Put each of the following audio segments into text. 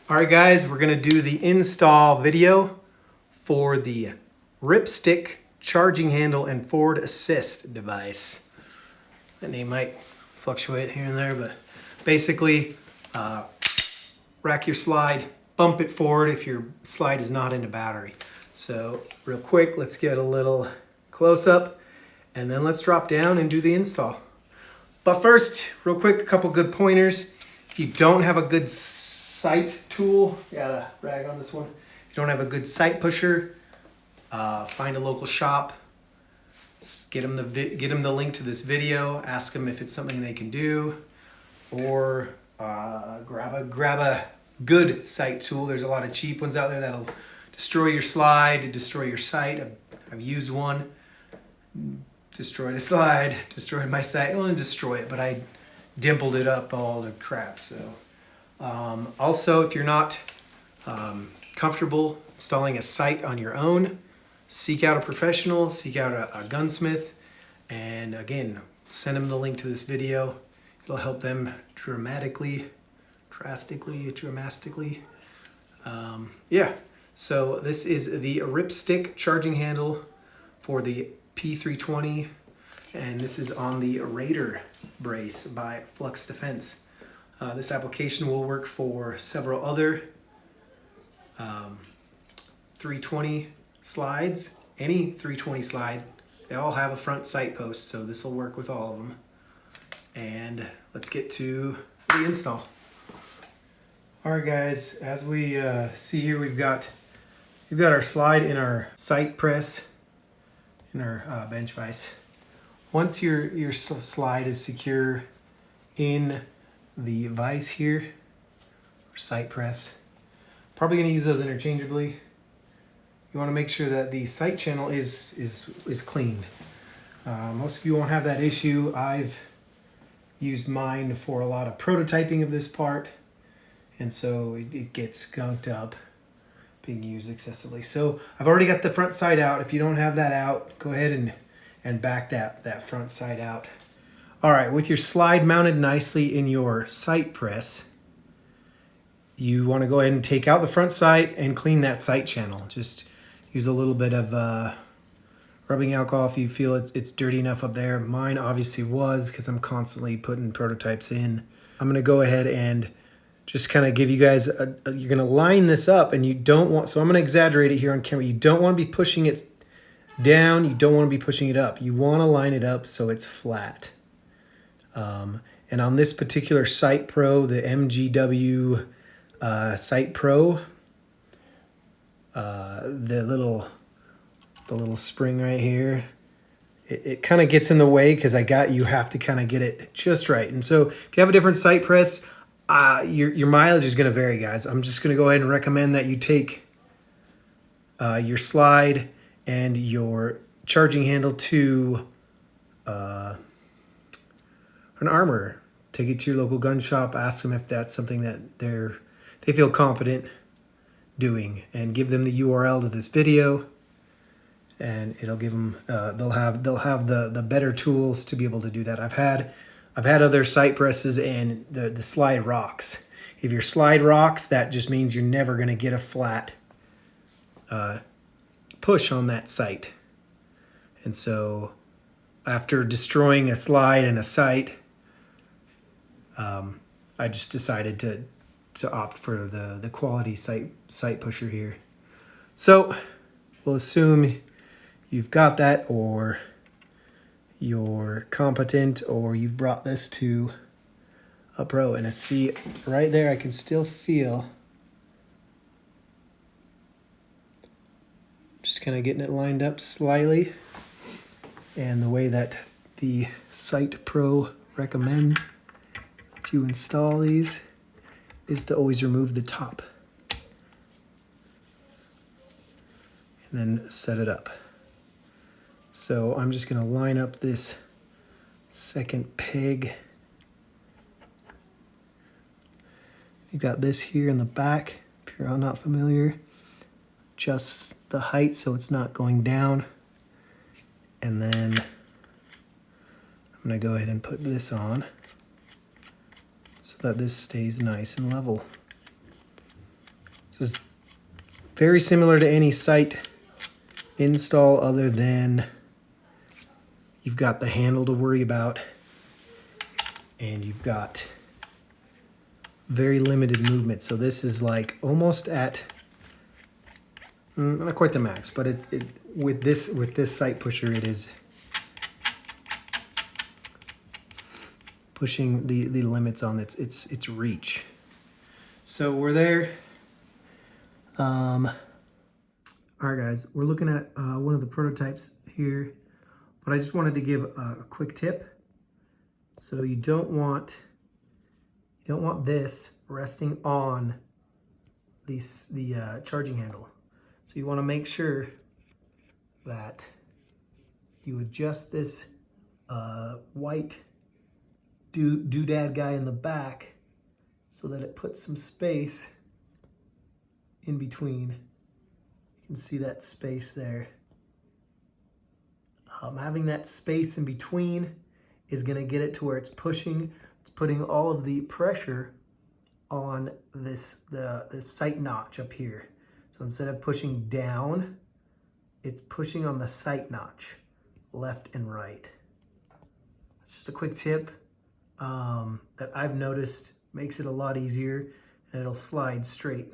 All right, guys, we're gonna do the install video for the RipStick charging handle and forward assist device. That name might fluctuate here and there, but basically rack your slide, bump it forward if your slide is not into battery. So real quick, let's get a little close up and then let's drop down and do the install. But first, real quick, a couple good pointers. If you don't have a good sight tool, gotta rag on this one. If you don't have a good sight pusher, find a local shop, get them the link to this video, ask them if it's something they can do, or grab a good sight tool. There's a lot of cheap ones out there that'll destroy your slide, destroy your sight. I've used one, destroyed a slide, destroyed my sight. I didn't destroy it, but I dimpled it up all the crap. So also, if you're not comfortable installing a sight on your own, seek out a professional, seek out a gunsmith, and again, send them the link to this video. It'll help them drastically. Yeah, so this is the RipStick charging handle for the P320, and this is on the Raider brace by Flux Defense. This application will work for several other 320 slides. Any 320 slide, they all have a front sight post, so this will work with all of them. And let's get to the install. All right, guys, as we see here, we've got our slide in our sight press in our bench vise. Once your slide is secure in the vise here, or sight press, probably going to use those interchangeably. You want to make sure that the sight channel is cleaned. Most of you won't have that issue. I've used mine for a lot of prototyping of this part, and so it gets gunked up being used excessively. So I've already got the front sight out. If you don't have that out, go ahead and back that front sight out. All right, with your slide mounted nicely in your sight press, you want to go ahead and take out the front sight and clean that sight channel. Just use a little bit of rubbing alcohol if you feel it's dirty enough up there. Mine obviously was, because I'm constantly putting prototypes in. I'm going to go ahead and just kind of give you guys, you're going to line this up, and you don't want, so I'm going to exaggerate it here on camera. You don't want to be pushing it down. You don't want to be pushing it up. You want to line it up so it's flat. And on this particular Sight Pro, the MGW Sight Pro, the little spring right here, it kind of gets in the way because you have to kind of get it just right. And so if you have a different sight press, your mileage is going to vary, guys. I'm just going to go ahead and recommend that you take your slide and your charging handle to an armorer. Take it to your local gun shop, ask them if that's something that they feel competent doing, and give them the URL to this video, and it'll give them they'll have the better tools to be able to do that. I've had other sight presses and the slide rocks. If your slide rocks, that just means you're never going to get a flat push on that sight. And so after destroying a slide and a sight, I just decided to opt for the quality sight pusher here. So we'll assume you've got that, or you're competent, or you've brought this to a pro. And I see right there, I can still feel, just kind of getting it lined up slightly. And the way that the Sight Pro recommends to install these is to always remove the top and then set it up. So I'm just going to line up this second peg. You've got this here in the back, if you're not familiar. Just the height so it's not going down. And then I'm going to go ahead and put this on so that this stays nice and level. This is very similar to any sight install other than you've got the handle to worry about and you've got very limited movement. So this is like almost at, not quite the max, but with this sight pusher, it is pushing the limits on its reach. So we're there. All right, guys, we're looking at one of the prototypes here, but I just wanted to give a quick tip. So you don't want this resting on the charging handle. So you want to make sure that you adjust this white doodad guy in the back so that it puts some space in between. You can see that space there. Having that space in between is going to get it to where it's putting all of the pressure on the sight notch up here. So instead of pushing down, it's pushing on the sight notch, left and right. It's just a quick tip that I've noticed makes it a lot easier, and it'll slide straight.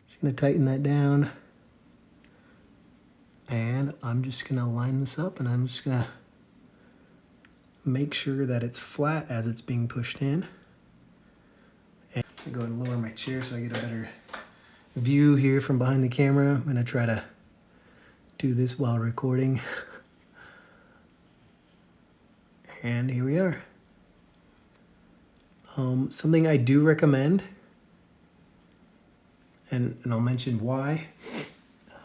Just gonna tighten that down, and I'm just gonna line this up, and I'm just gonna make sure that it's flat as it's being pushed in. And I'm gonna go ahead and lower my chair so I get a better view here from behind the camera. I'm gonna try to do this while recording. And here we are. Something I do recommend, and I'll mention why.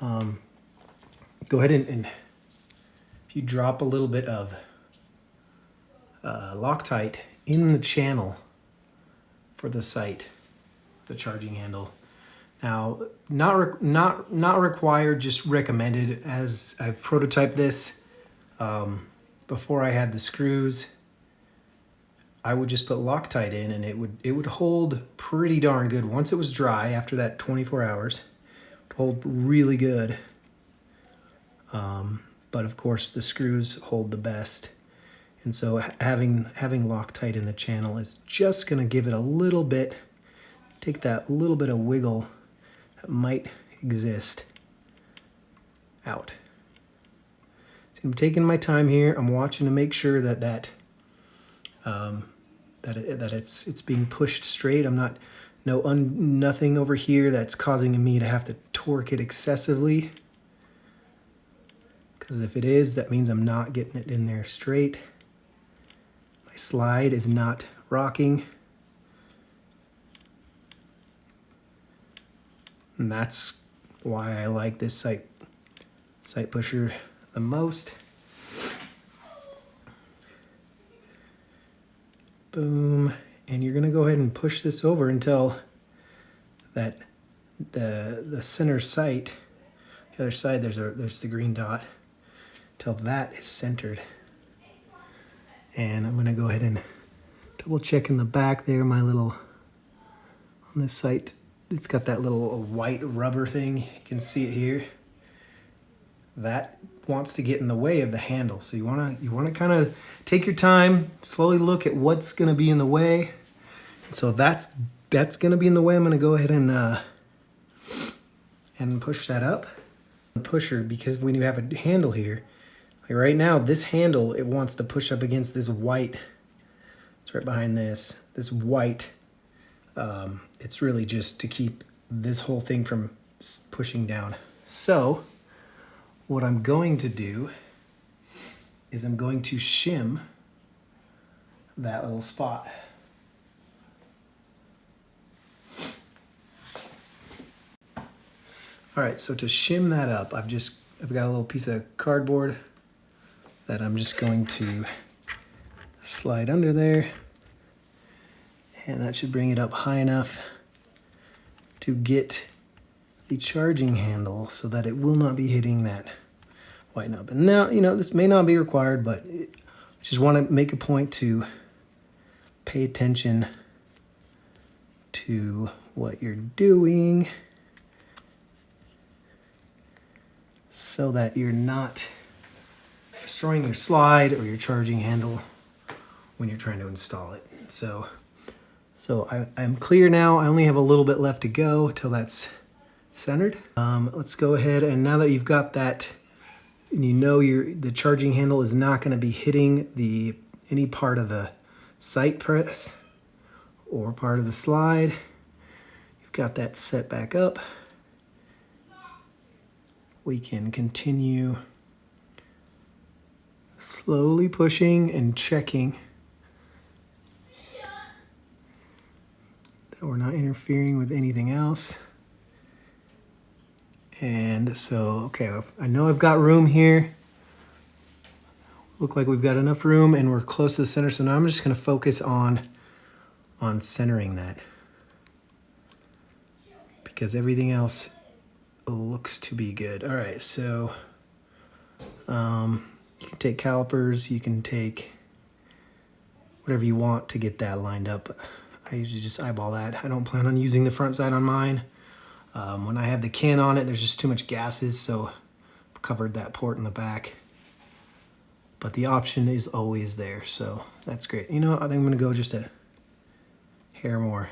Go ahead and if you drop a little bit of Loctite in the channel for the sight, the charging handle. Now, not required, just recommended, as I've prototyped this. Before I had the screws, I would just put Loctite in, and it would hold pretty darn good. Once it was dry, after that 24 hours, it would hold really good. But of course, the screws hold the best. And so having Loctite in the channel is just gonna give it a little bit, take that little bit of wiggle that might exist out. So I'm taking my time here. I'm watching to make sure that it's being pushed straight. I'm not nothing over here that's causing me to have to torque it excessively. Because if it is, that means I'm not getting it in there straight. My slide is not rocking. And that's why I like this sight pusher the most. Boom. And you're gonna go ahead and push this over until that the center sight, the other side, there's the green dot, till that is centered. And I'm gonna go ahead and double check in the back there, my little, on this sight, it's got that little white rubber thing. You can see it here. That wants to get in the way of the handle. So you wanna kind of take your time, slowly look at what's gonna be in the way. And so that's gonna be in the way. I'm gonna go ahead and push that up. The pusher, because when you have a handle here, like right now, this handle, it wants to push up against this white. It's right behind this white. It's really just to keep this whole thing from pushing down. So what I'm going to do is I'm going to shim that little spot. All right, so to shim that up, I've got a little piece of cardboard that I'm just going to slide under there. And that should bring it up high enough to get the charging handle so that it will not be hitting that white nub. And now, this may not be required, but I just want to make a point to pay attention to what you're doing. so that you're not destroying your slide or your charging handle when you're trying to install it. So I'm clear now. I only have a little bit left to go till that's centered. Let's go ahead, and now that you've got that, and you know the charging handle is not going to be hitting any part of the sight press or part of the slide. You've got that set back up. We can continue slowly pushing and checking that we're not interfering with anything else. And so, okay, I know I've got room here. Look like we've got enough room and we're close to the center. So now I'm just gonna focus on centering that, because everything else looks to be good. All right, so you can take calipers, you can take whatever you want to get that lined up. I usually just eyeball that. I don't plan on using the front side on mine. When I have the can on it, there's just too much gases, so I've covered that port in the back. But the option is always there, so that's great. You know what? I think I'm gonna go just a hair more.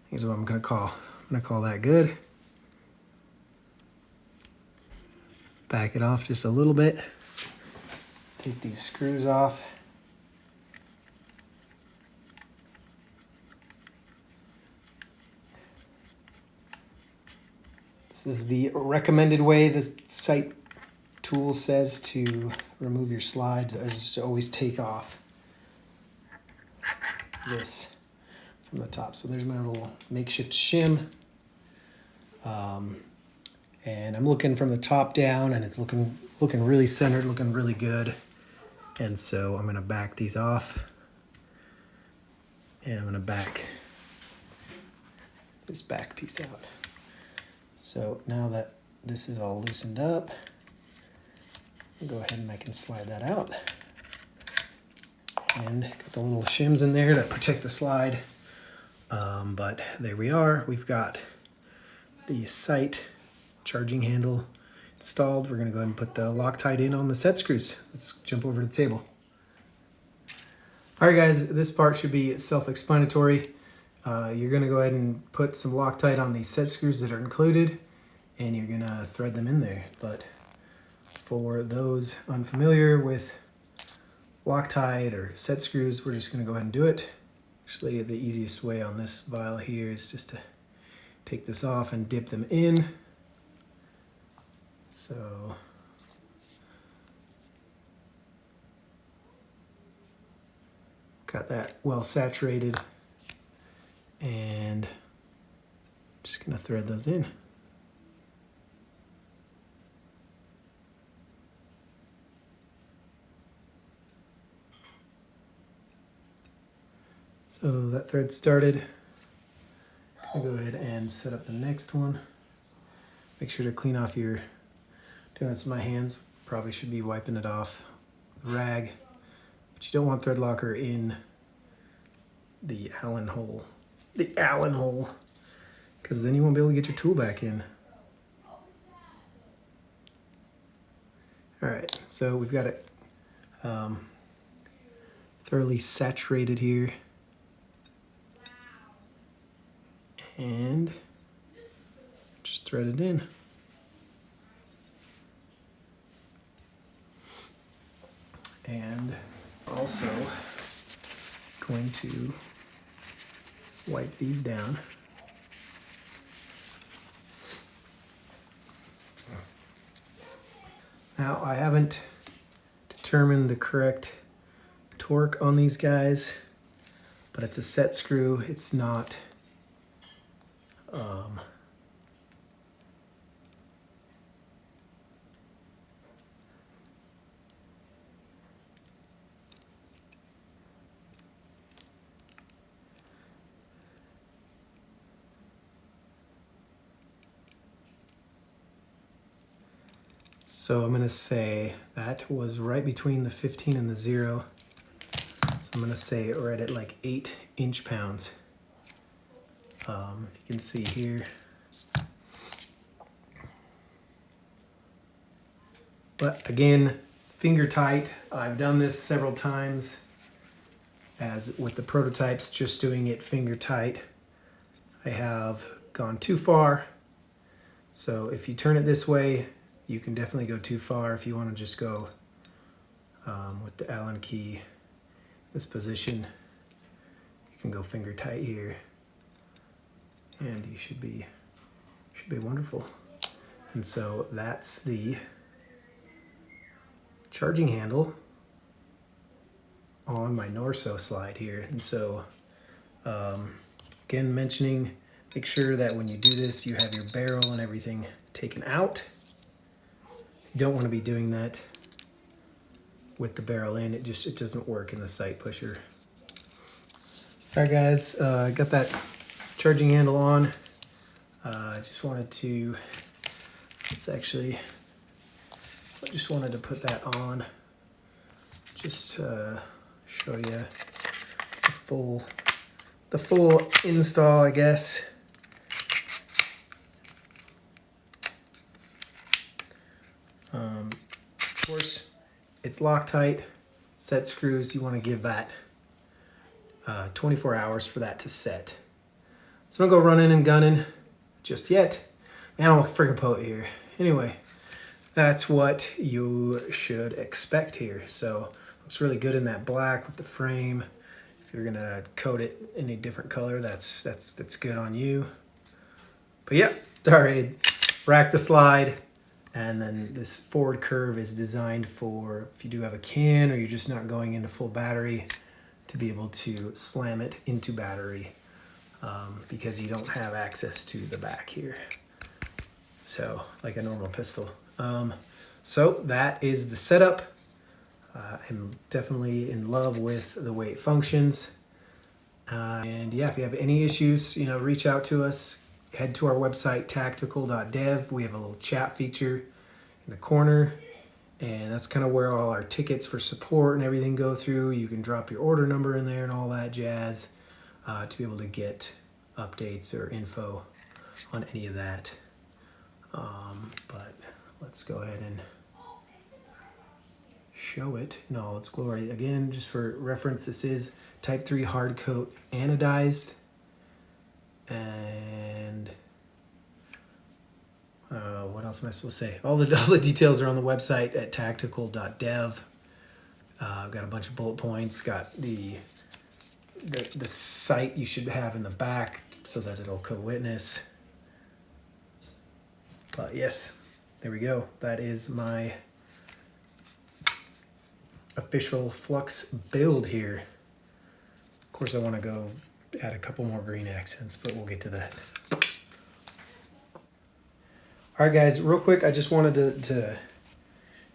Here's what I'm gonna call. I'm gonna call that good. Back it off just a little bit. Take these screws off. This is the recommended way the sight tool says to remove your slide. I just always take off this from the top. So there's my little makeshift shim. And I'm looking from the top down, and it's looking really centered, looking really good. And so I'm gonna back these off, and I'm gonna back this back piece out. So now that this is all loosened up, I'll go ahead and I can slide that out. And got the little shims in there that protect the slide. But there we are. We've got the sight charging handle installed. We're gonna go ahead and put the Loctite in on the set screws. Let's jump over to the table. All right, guys, this part should be self-explanatory. You're gonna go ahead and put some Loctite on these set screws that are included, and you're gonna thread them in there. But for those unfamiliar with Loctite or set screws, we're just gonna go ahead and do it. Actually, the easiest way on this vial here is just to take this off and dip them in. So got that well saturated, and just gonna thread those in. So that thread started. I'm gonna go ahead and set up the next one. Make sure to clean off your, doing this with my hands, probably should be wiping it off with a rag, but you don't want thread locker in the Allen hole. The Allen hole, because then you won't be able to get your tool back in. All right, so we've got it thoroughly saturated here. And just thread it in. And also going to wipe these down. Now, I haven't determined the correct torque on these guys, but it's a set screw. It's not so I'm going to say that was right between the 15 and the 0. So I'm going to say right at like 8 inch-pounds. If you can see here. But again, finger tight. I've done this several times as with the prototypes, just doing it finger tight. I have gone too far. So if you turn it this way, you can definitely go too far. If you want to just go with the Allen key, this position, you can go finger tight here, and you should be wonderful. And so that's the charging handle on my Norso slide here. And so again, mentioning, make sure that when you do this, you have your barrel and everything taken out. You don't want to be doing that with the barrel in. It doesn't work in the sight pusher. All right, guys, I got that charging handle on. I just wanted to, I just wanted to put that on, just to show you the full install, I guess. Of course, it's Loctite, set screws. You want to give that 24 hours for that to set. So I'm gonna go running and gunning just yet. Man, I'm a freaking poet here. Anyway, that's what you should expect here. So looks really good in that black with the frame. If you're gonna coat it in a different color, that's good on you. But yeah, sorry, rack the slide. And then this forward curve is designed for if you do have a can or you're just not going into full battery, to be able to slam it into battery because you don't have access to the back here. So like a normal pistol. So that is the setup. I'm definitely in love with the way it functions. And yeah, if you have any issues, reach out to us. Head to our website, tactical.dev. We have a little chat feature in the corner, and that's kind of where all our tickets for support and everything go through. You can drop your order number in there and all that jazz to be able to get updates or info on any of that. But let's go ahead and show it in all its glory. Again, just for reference, this is Type 3 hard coat anodized. And what else am I supposed to say? All the details are on the website at tactical.dev. I've got a bunch of bullet points. Got the sight you should have in the back so that it'll co-witness. But yes, there we go. That is my official Flux build here. Of course, I want to go add a couple more green accents, but we'll get to that. All right, guys, real quick, I just wanted to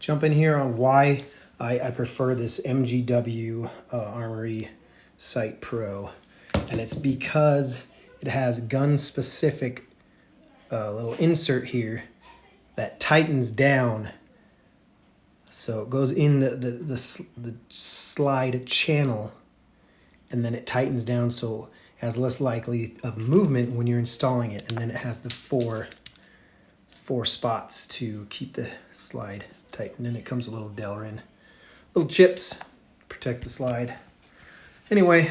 jump in here on why I prefer this MGW Armory Sight Pro. And it's because it has gun-specific little insert here that tightens down. So it goes in the slide channel, and then it tightens down so it has less likely of movement when you're installing it. And then it has the four spots to keep the slide tight. And then it comes a little Delrin, little chips to protect the slide. Anyway,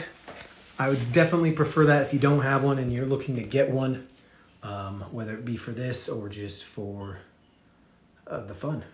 I would definitely prefer that if you don't have one and you're looking to get one, whether it be for this or just for the fun.